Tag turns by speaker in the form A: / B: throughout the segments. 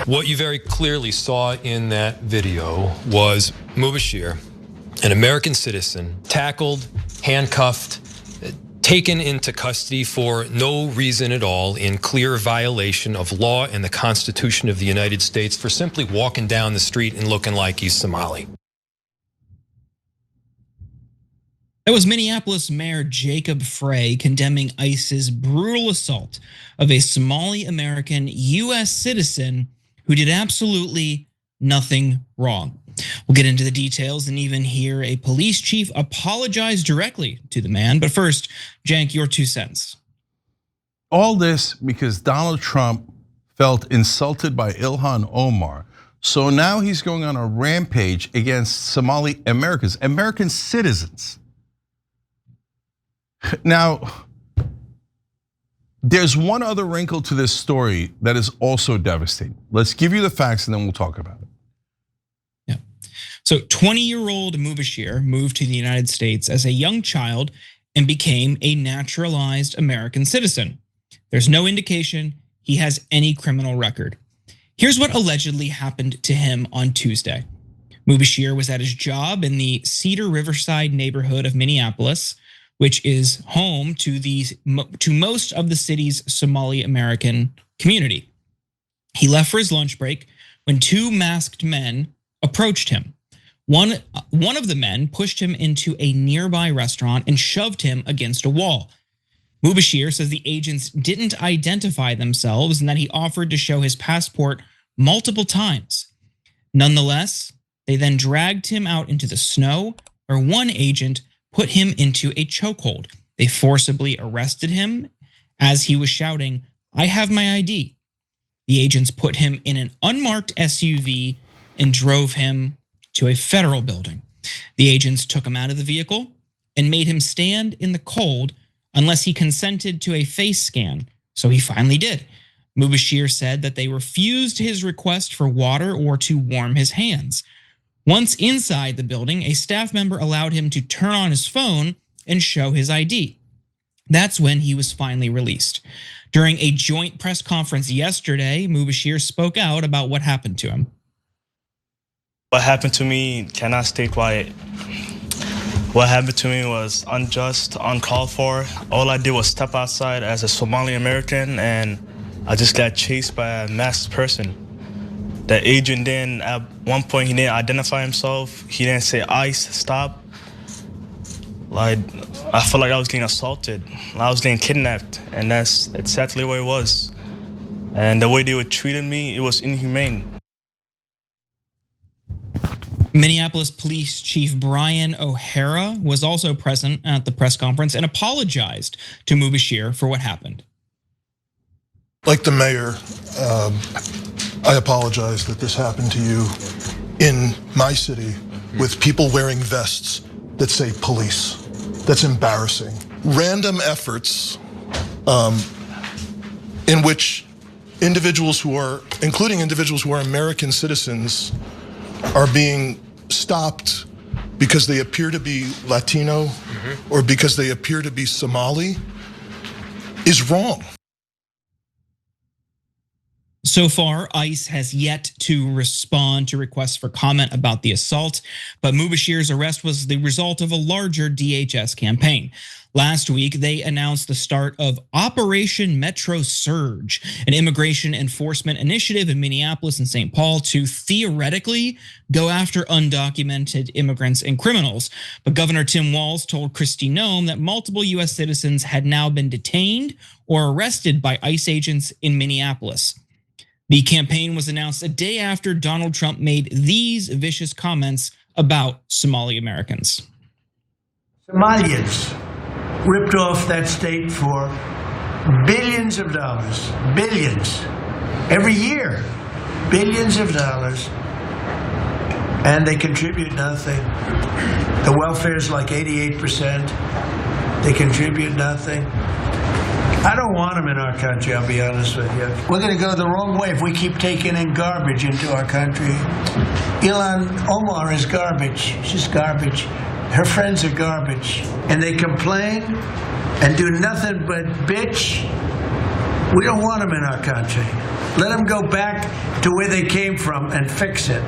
A: What you very clearly saw in that video was Mubashir, an American citizen, tackled, handcuffed, taken into custody for no reason at all in clear violation of law and the Constitution of the United States for simply walking down the street and looking like he's Somali.
B: That was Minneapolis Mayor Jacob Frey condemning ICE's brutal assault of a Somali-American US citizen who did absolutely nothing wrong. We'll get into the details and even hear a police chief apologize directly to the man. But first, Jank, your 2 cents.
C: All this because Donald Trump felt insulted by Ilhan Omar. So now he's going on a rampage against Somali Americans, American citizens. Now, there's one other wrinkle to this story that is also devastating. Let's give you the facts and then we'll talk about it.
B: Yeah. So 20-year-old Mubashir moved to the United States as a young child and became a naturalized American citizen. There's no indication he has any criminal record. Here's what allegedly happened to him on Tuesday. Mubashir was at his job in the Cedar-Riverside neighborhood of Minneapolis, which is home to most of the city's Somali-American community. He left for his lunch break when 2 masked men approached him. One of the men pushed him into a nearby restaurant and shoved him against a wall. Mubashir says the agents didn't identify themselves and that he offered to show his passport multiple times. Nonetheless, they then dragged him out into the snow, where one agent put him into a chokehold. They forcibly arrested him as he was shouting, "I have my ID." The agents put him in an unmarked SUV and drove him to a federal building. The agents took him out of the vehicle and made him stand in the cold unless he consented to a face scan, so he finally did. Mubashir said that they refused his request for water or to warm his hands. Once inside the building, a staff member allowed him to turn on his phone and show his ID. That's when he was finally released. During a joint press conference yesterday, Mubashir spoke out about what happened to him.
D: What happened to me cannot stay quiet. What happened to me was unjust, uncalled for. All I did was step outside as a Somali American and I just got chased by a masked person. The agent then, at one point, he didn't identify himself. He didn't say, "ICE, stop." Like, I felt like I was getting assaulted. I was getting kidnapped, and that's exactly what it was. And the way they were treating me, it was inhumane.
B: Minneapolis Police Chief Brian O'Hara was also present at the press conference and apologized to Mubashir for what happened.
E: Like the mayor, I apologize that this happened to you in my city with people wearing vests that say police. That's embarrassing. Random efforts in which individuals who are, including individuals who are American citizens, are being stopped because they appear to be Latino or because they appear to be Somali is wrong.
B: So far, ICE has yet to respond to requests for comment about the assault, but Mubashir's arrest was the result of a larger DHS campaign. Last week, they announced the start of Operation Metro Surge, an immigration enforcement initiative in Minneapolis and St. Paul to theoretically go after undocumented immigrants and criminals. But Governor Tim Walz told Kristi Noem that multiple US citizens had now been detained or arrested by ICE agents in Minneapolis. The campaign was announced a day after Donald Trump made these vicious comments about Somali Americans.
F: Somalians ripped off that state for billions of dollars, billions, every year, billions of dollars, and they contribute nothing. The welfare is like 88%. They contribute nothing. I don't want them in our country, I'll be honest with you. We're going to go the wrong way if we keep taking in garbage into our country. Ilhan Omar is garbage. She's garbage. Her friends are garbage. And they complain and do nothing but bitch. We don't want them in our country. Let them go back to where they came from and fix it.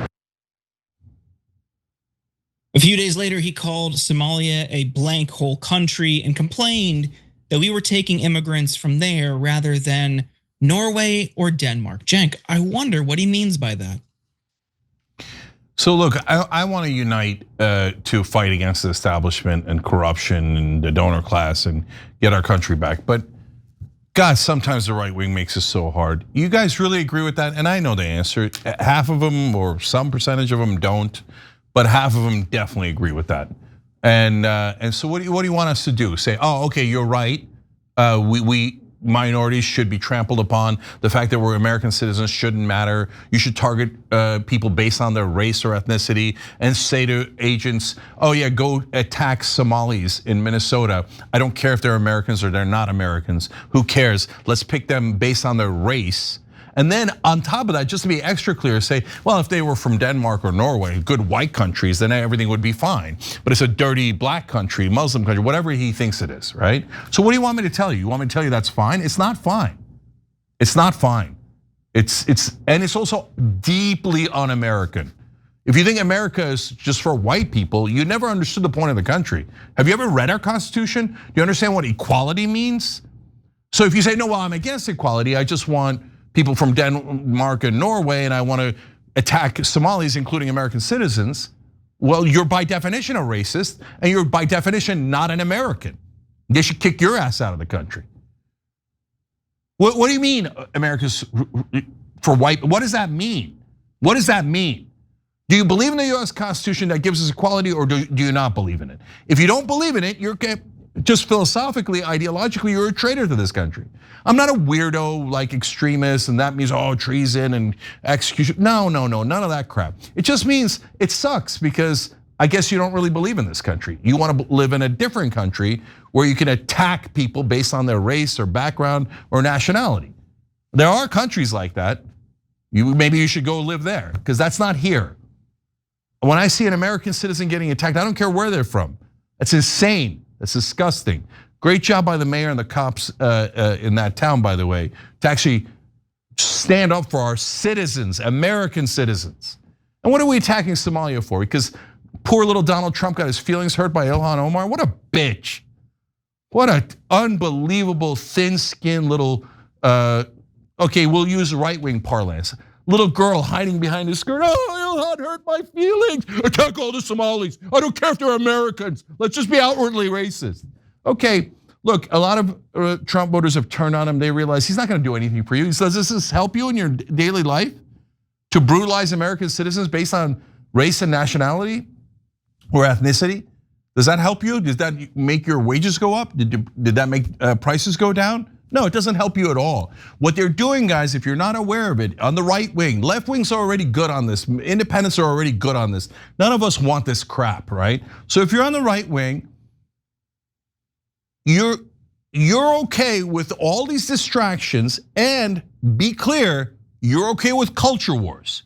B: A few days later, he called Somalia a blank hole country and complained that we were taking immigrants from there rather than Norway or Denmark. Cenk, I wonder what he means by that.
C: So look, I want to unite to fight against the establishment and corruption and the donor class and get our country back. But God, sometimes the right wing makes it so hard. You guys really agree with that? And I know the answer. Half of them or some percentage of them don't, but half of them definitely agree with that. And so what do you want us to do? Say, oh, okay, you're right. We minorities should be trampled upon. The fact that we're American citizens shouldn't matter. You should target people based on their race or ethnicity and say to agents, oh yeah, go attack Somalis in Minnesota. I don't care if they're Americans or they're not Americans. Who cares? Let's pick them based on their race. And then on top of that, just to be extra clear, say, well, if they were from Denmark or Norway, good white countries, then everything would be fine. But it's a dirty black country, Muslim country, whatever he thinks it is, right? So what do you want me to tell you? You want me to tell you that's fine? It's not fine. It's not fine. It's also deeply un-American. If you think America is just for white people, you never understood the point of the country. Have you ever read our Constitution? Do you understand what equality means? So if you say, no, well, I'm against equality, I just want people from Denmark and Norway, and I want to attack Somalis, including American citizens, well, you're by definition a racist, and you're by definition not an American. They should kick your ass out of the country. What do you mean, America's for white? What does that mean? What does that mean? Do you believe in the US Constitution that gives us equality, or do you not believe in it? If you don't believe in it, you're just philosophically, ideologically, you're a traitor to this country. I'm not a weirdo like extremist, and that means treason and execution. No, none of that crap. It just means it sucks because I guess you don't really believe in this country. You want to live in a different country where you can attack people based on their race or background or nationality. There are countries like that. Maybe you should go live there because that's not here. When I see an American citizen getting attacked, I don't care where they're from. That's insane. That's disgusting. Great job by the mayor and the cops in that town, by the way, to actually stand up for our citizens, American citizens. And what are we attacking Somalia for? Because poor little Donald Trump got his feelings hurt by Ilhan Omar. What a bitch. What an unbelievable thin-skinned little, okay, we'll use right-wing parlance. Little girl hiding behind his skirt. Oh, Ilhan hurt my feelings. Attack all the Somalis. I don't care if they're Americans. Let's just be outwardly racist. Okay, look, a lot of Trump voters have turned on him. They realize he's not going to do anything for you. He says, does this help you in your daily life? To brutalize American citizens based on race and nationality or ethnicity? Does that help you? Does that make your wages go up? Did that make prices go down? No, it doesn't help you at all. What they're doing, guys, if you're not aware of it, on the right wing, left wings are already good on this. Independents are already good on this. None of us want this crap, right? So if you're on the right wing, you're okay with all these distractions, and be clear, you're okay with culture wars.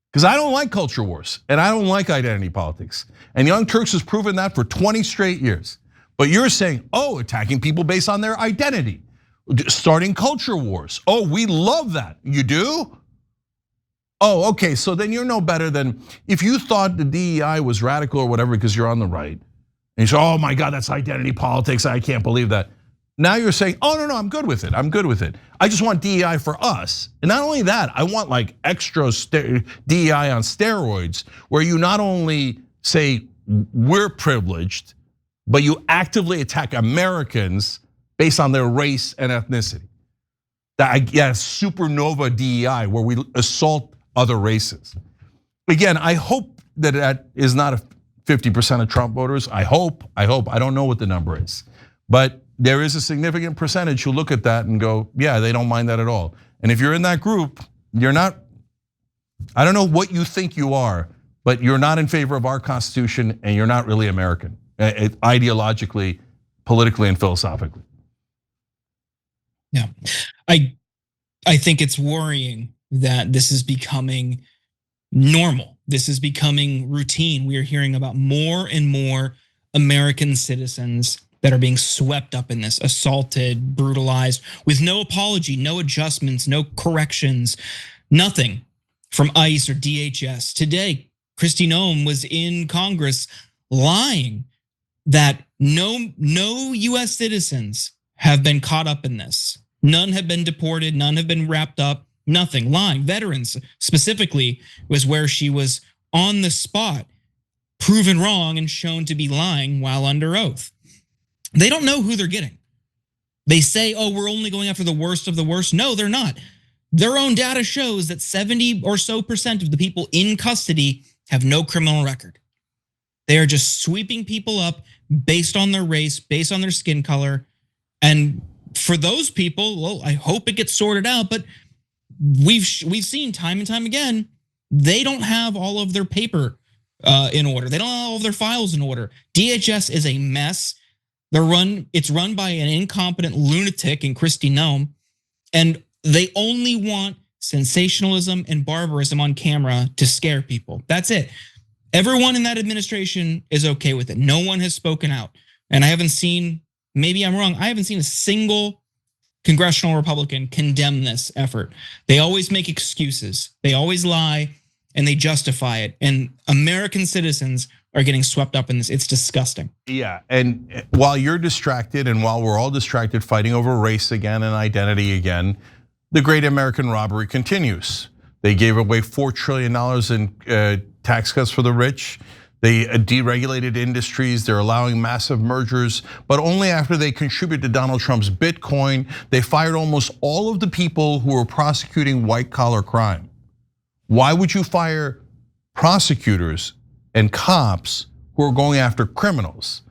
C: Because I don't like culture wars, and I don't like identity politics. And Young Turks has proven that for 20 straight years. But you're saying, attacking people based on their identity, starting culture wars. We love that. You do? Okay, so then you're no better than if you thought the DEI was radical or whatever because you're on the right. And you say, oh my God, that's identity politics. I can't believe that. Now you're saying, no, I'm good with it. I'm good with it. I just want DEI for us. And not only that, I want like extra DEI on steroids, where you not only say we're privileged, but you actively attack Americans based on their race and ethnicity. Supernova DEI, where we assault other races. Again, I hope that is not a 50% of Trump voters. I hope. I don't know what the number is. But there is a significant percentage who look at that and go, yeah, they don't mind that at all. And if you're in that group, you're not, I don't know what you think you are, but you're not in favor of our Constitution and you're not really American, ideologically, politically, and philosophically.
B: Yeah, I think it's worrying that this is becoming normal. This is becoming routine. We are hearing about more and more American citizens that are being swept up in this, assaulted, brutalized, with no apology, no adjustments, no corrections, nothing from ICE or DHS. Today, Kristi Noem was in Congress lying that no US citizens have been caught up in this. None have been deported, none have been wrapped up, nothing. Lying. Veterans specifically was where she was on the spot, proven wrong and shown to be lying while under oath. They don't know who they're getting. They say, oh, we're only going after the worst of the worst. No, they're not. Their own data shows that 70% or so of the people in custody have no criminal record. They are just sweeping people up based on their race, based on their skin color. And for those people, well, I hope it gets sorted out, but we've seen time and time again, they don't have all of their paper in order. They don't have all of their files in order. DHS is a mess. It's run by an incompetent lunatic in Kristi Noem, and they only want sensationalism and barbarism on camera to scare people. That's it. Everyone in that administration is okay with it. No one has spoken out. And I haven't seen, maybe I'm wrong, I haven't seen a single congressional Republican condemn this effort. They always make excuses. They always lie and they justify it. And American citizens are getting swept up in this. It's disgusting.
C: Yeah, and while you're distracted and while we're all distracted fighting over race again and identity again, the great American robbery continues. They gave away $4 trillion in tax cuts for the rich. They deregulated industries. They're allowing massive mergers, but only after they contribute to Donald Trump's Bitcoin. They fired almost all of the people who were prosecuting white collar crime. Why would you fire prosecutors and cops who are going after criminals?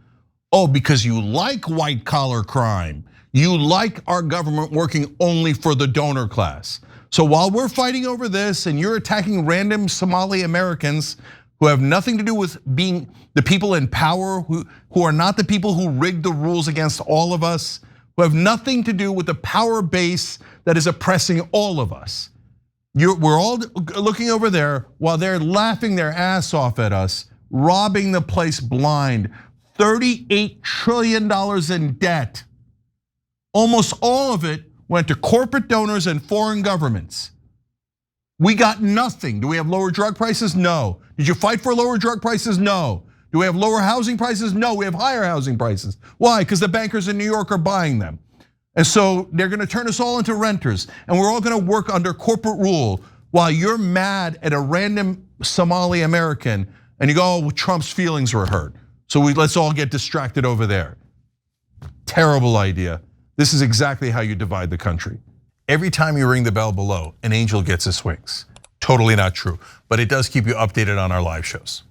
C: Oh, because you like white collar crime. You like our government working only for the donor class. So while we're fighting over this and you're attacking random Somali Americans who have nothing to do with being the people in power, who are not the people who rigged the rules against all of us, who have nothing to do with the power base that is oppressing all of us. We're all looking over there while they're laughing their ass off at us, robbing the place blind. $38 trillion in debt. Almost all of it went to corporate donors and foreign governments. We got nothing. Do we have lower drug prices? No. Did you fight for lower drug prices? No. Do we have lower housing prices? No, we have higher housing prices. Why? Because the bankers in New York are buying them. And so they're gonna turn us all into renters, and we're all gonna work under corporate rule while you're mad at a random Somali American and you go, oh, Trump's feelings were hurt. So let's all get distracted over there. Terrible idea. This is exactly how you divide the country. Every time you ring the bell below, an angel gets his wings. Totally not true, but it does keep you updated on our live shows.